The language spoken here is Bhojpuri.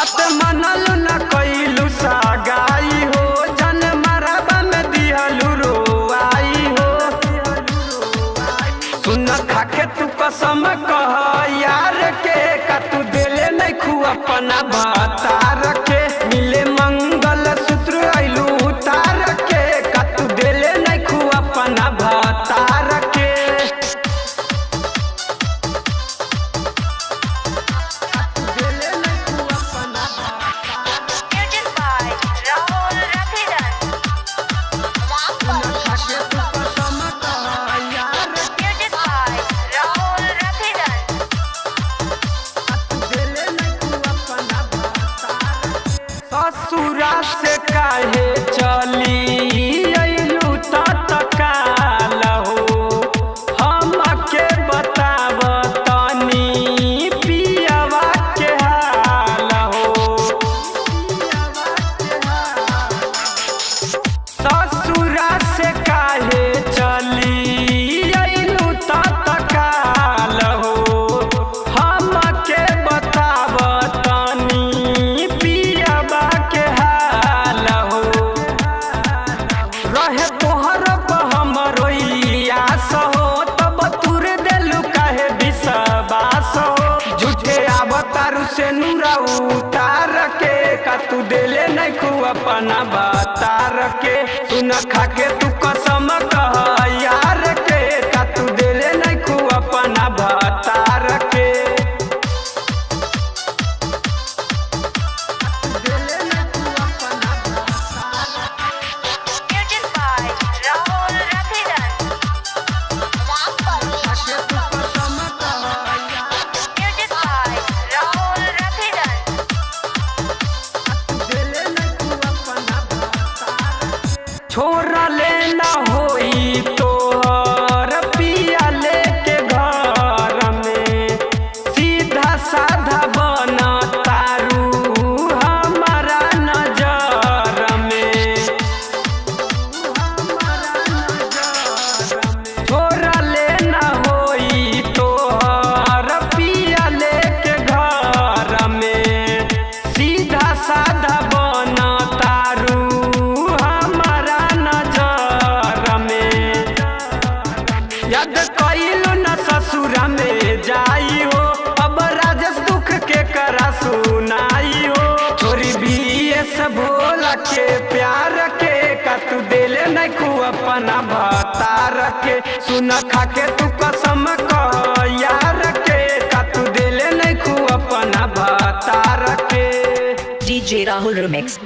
बात मनल न कइलू सगाई हो, जन मरबा में दिहलू रोआई हो। सुन खाके तू कसम कह यार के, का तू दिले नहीं खू अपना भतार के। मिले मंगल सूत्र आइलू उतार के, का तू दिले नहीं खू अपना भतार के। ससुरा से काहे चली अइलू तत्काल हो, हमके बताव तनी पियवा के हाल हो। ससुरा से काहे चली अइलू तत्काल हो, हमके बताव तनी पियवा के हाल हो। रहे तोहर हमरो आस हो, तब तुर देलू काहे विश्वास हो। झूठे अवतारू से नूरा उतार के, का तू दिले नहीं खू अपना भतार के। सुन खाके तू कसम कह यार के, का तू दिले नहीं खू अपना भतार के। छोरा लेना होई तोहर पिया लेके घर में, सीधा साधा बन तारू हमारा नजर में। छोरा लेना होई तोहर पिया लेके घर में, सीधा साधा बन तारू याद कइलू न ससुरा में जाई हो, अब राजेश दुख के करा सुनाई हो। छोरी भी सब भोला के प्यार के, का तू दिले नहीं खू अपना भतार के। सुन खाके तू कसम कह यार के, का तू दिले नहीं खू अपना भतार के। DJ Rahul Remix